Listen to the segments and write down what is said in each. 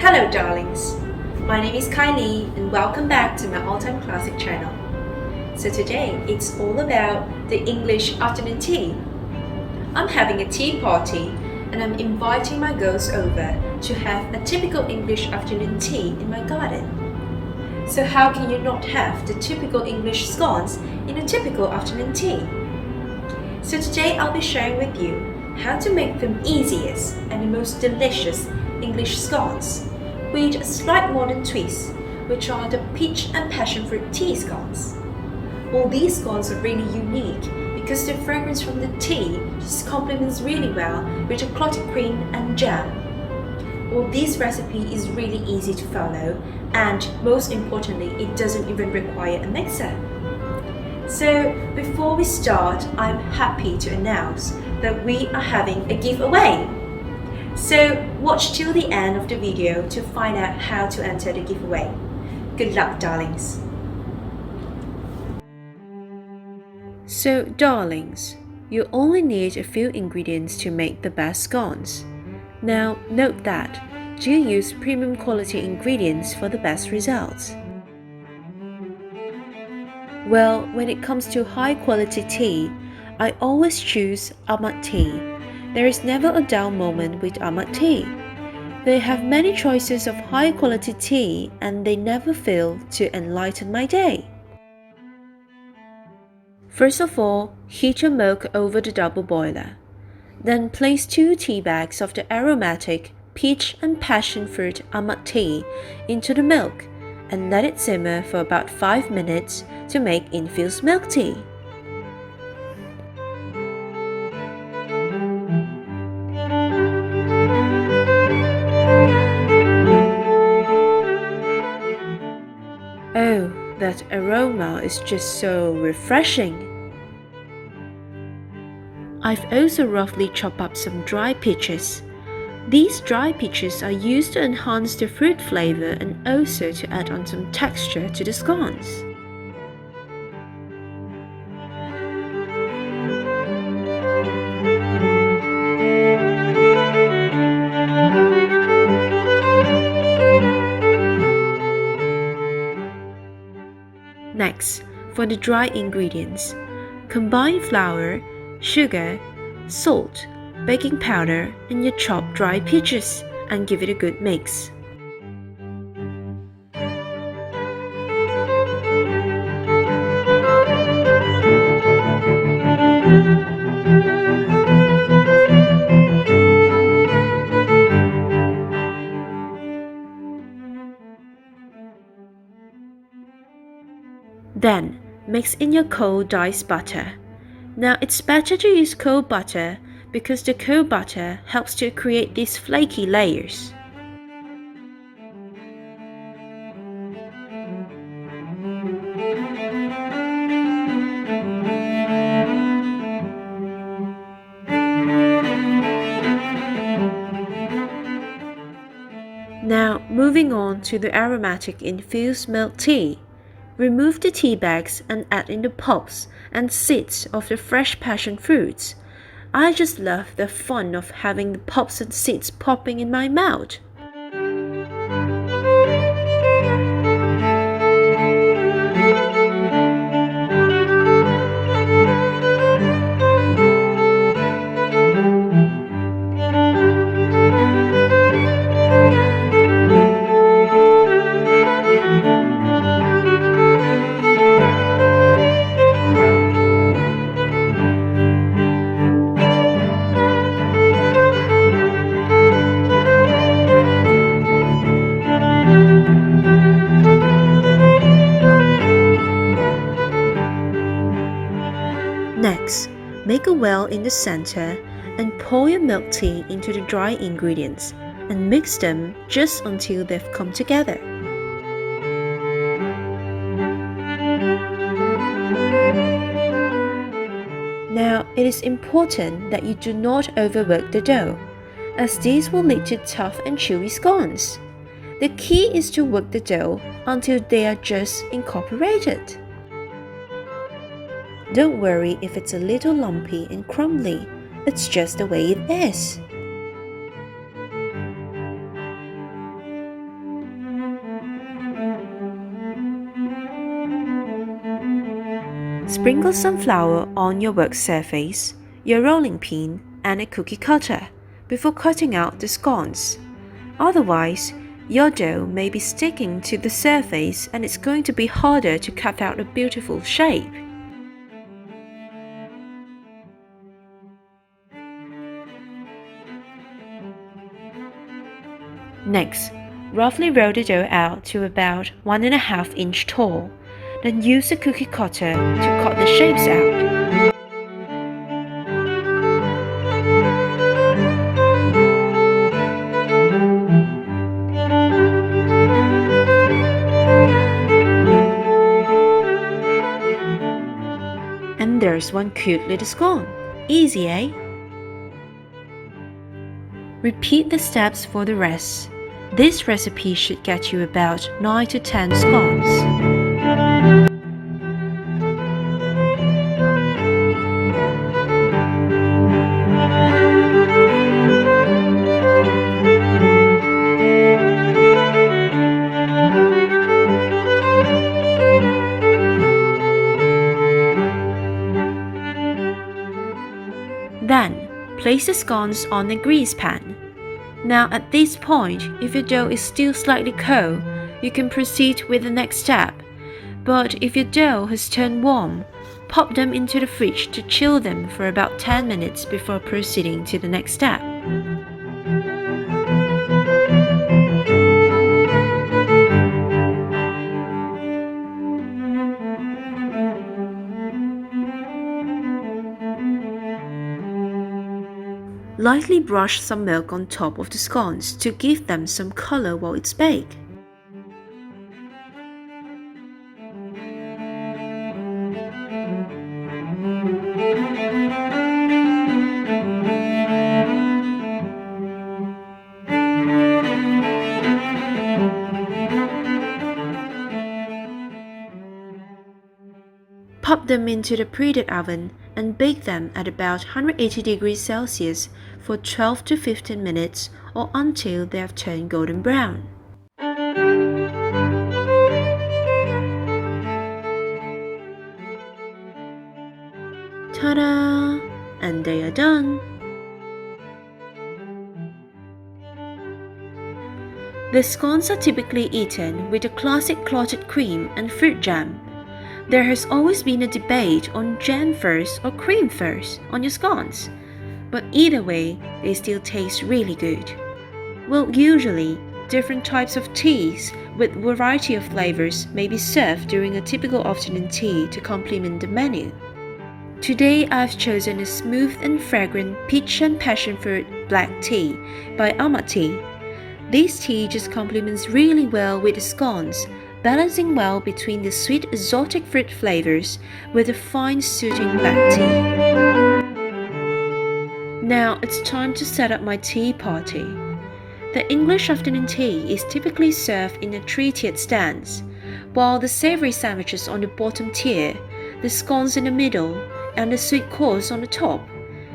Hello darlings, my name is 𝗁𝐁𝐿𝐸 and welcome back to my all-time classic channel. So today it's all about the English afternoon tea. I'm having a tea party and I'm inviting my girls over to have a typical English afternoon tea in my garden. So how can you not have the typical English scones in a typical afternoon tea? So today I'll be sharing with you how to make the easiest and the most delicious English scones with a slight modern twist, which are the Peach and Passionfruit Tea Scones. All these scones are really unique because the fragrance from the tea just complements really well with the clotted cream and jam. Well, this recipe is really easy to follow and most importantly, it doesn't even require a mixer. So before we start, I'm happy to announce that we are having a giveaway. So watch till the end of the video to find out how to enter the giveaway. Good luck, darlings. So darlings, you only need a few ingredients to make the best scones. Now note that, do use premium quality ingredients for the best results. Well, when it comes to high quality tea, I always choose Ahmad Tea. There is never a dull moment with Ahmad Tea. They have many choices of high quality tea and they never fail to enlighten my day. First of all, heat your milk over the double boiler. Then place 2 tea bags of the aromatic Peach and Passionfruit Ahmad Tea into the milk and let it simmer for about 5 minutes to make infused milk tea. Oh, that aroma is just so refreshing. I've also roughly chopped up some dry peaches. These dry peaches are used to enhance the fruit flavor and also to add on some texture to the scones. Next, for the dry ingredients, combine flour, sugar, salt, baking powder, and your chopped dry peaches and give it a good mix. Then, mix in your cold diced butter. Now it's better to use cold butter because the cold butter helps to create these flaky layers. Now moving on to the aromatic infused milk tea. Remove the tea bags and add in the pulps and seeds of the fresh passion fruits. I just love the fun of having the pulps and seeds popping in my mouth. Next, make a well in the center and pour your milk tea into the dry ingredients and mix them just until they've come together. Now, it is important that you do not overwork the dough, as these will lead to tough and chewy scones. The key is to work the dough until they are just incorporated. Don't worry if it's a little lumpy and crumbly, it's just the way it is. Sprinkle some flour on your work surface, your rolling pin, and a cookie cutter before cutting out the scones. Otherwise, your dough may be sticking to the surface and it's going to be harder to cut out a beautiful shape. Next, roughly roll the dough out to about 1.5 inch tall. Then use a cookie cutter to cut the shapes out. And there's one cute little scone. Easy, eh? Repeat the steps for the rest. This recipe should get you about 9 to 10 scones. Then, place the scones on a grease pan. Now at this point, if your dough is still slightly cold, you can proceed with the next step. But if your dough has turned warm, pop them into the fridge to chill them for about 10 minutes before proceeding to the next step. Lightly brush some milk on top of the scones to give them some color while it's baked. Pop them into the preheated oven and bake them at about 180 degrees Celsius for 12 to 15 minutes or until they have turned golden brown. Ta-da! And they are done! The scones are typically eaten with a classic clotted cream and fruit jam. There has always been a debate on jam first or cream first on your scones, but either way, they still taste really good. Well, usually, different types of teas with variety of flavors may be served during a typical afternoon tea to complement the menu. Today, I've chosen a smooth and fragrant Peach and Passionfruit Black Tea by Ahmad Tea. This tea just complements really well with the scones, balancing well between the sweet exotic fruit flavors with the fine soothing black tea. Now it's time to set up my tea party. The English afternoon tea is typically served in a 3-tiered stance, while the savory sandwiches on the bottom tier, the scones in the middle, and the sweet course on the top.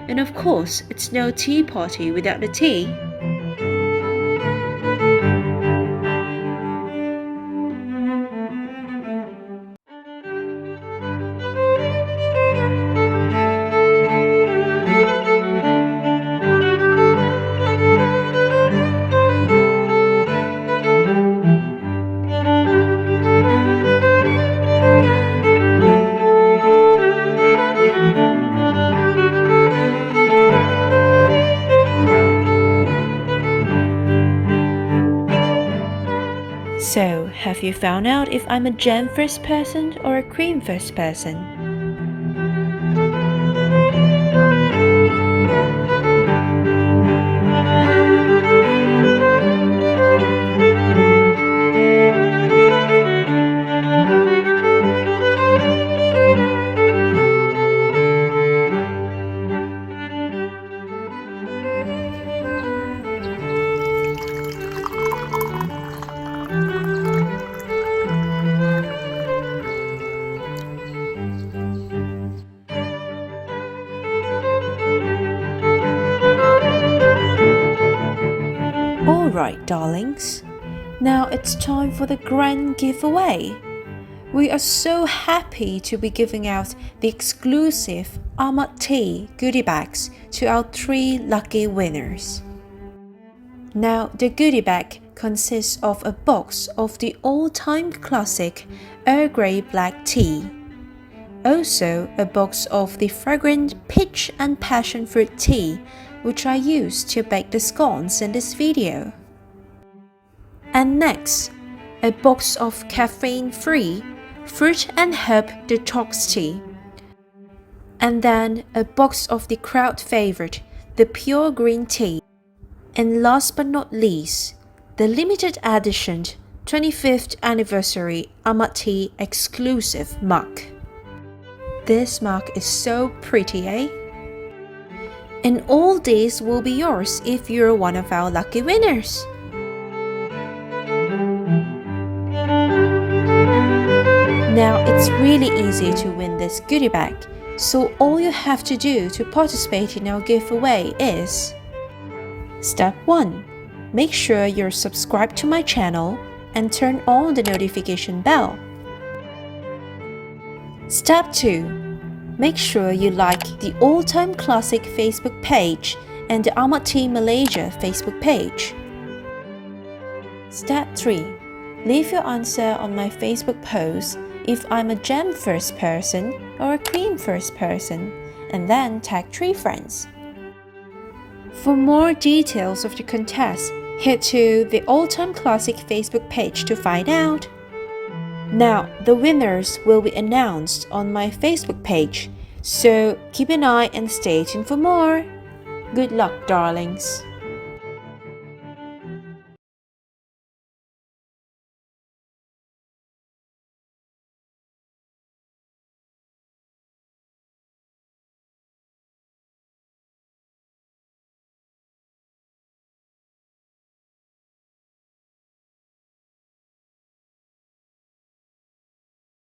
And of course, it's no tea party without the tea. So, have you found out if I'm a jam first person or a cream first person? Alright, darlings, now it's time for the grand giveaway. We are so happy to be giving out the exclusive Ahmad Tea goodie bags to our 3 lucky winners. Now, the goodie bag consists of a box of the all-time classic Earl Grey black tea, also a box of the fragrant Peach and Passionfruit tea, which I used to bake the scones in this video. And next, a box of caffeine-free fruit and herb detox tea. And then a box of the crowd favorite, the pure green tea. And last but not least, the limited edition 25th anniversary Ahmad Tea exclusive mug. This mug is so pretty, eh? And all these will be yours if you're one of our lucky winners. Now, it's really easy to win this goodie bag, so all you have to do to participate in our giveaway is: Step 1. Make sure you're subscribed to my channel and turn on the notification bell. Step 2. Make sure you like the All Time Classic Facebook page and the Ahmad Tea Malaysia Facebook page. Step 3. Leave your answer on my Facebook post if I'm a jam first person or a cream first person, and then tag 3 friends. For more details of the contest, head to the All Time Classic Facebook page to find out. Now, the winners will be announced on my Facebook page, so keep an eye and stay tuned for more. Good luck, darlings!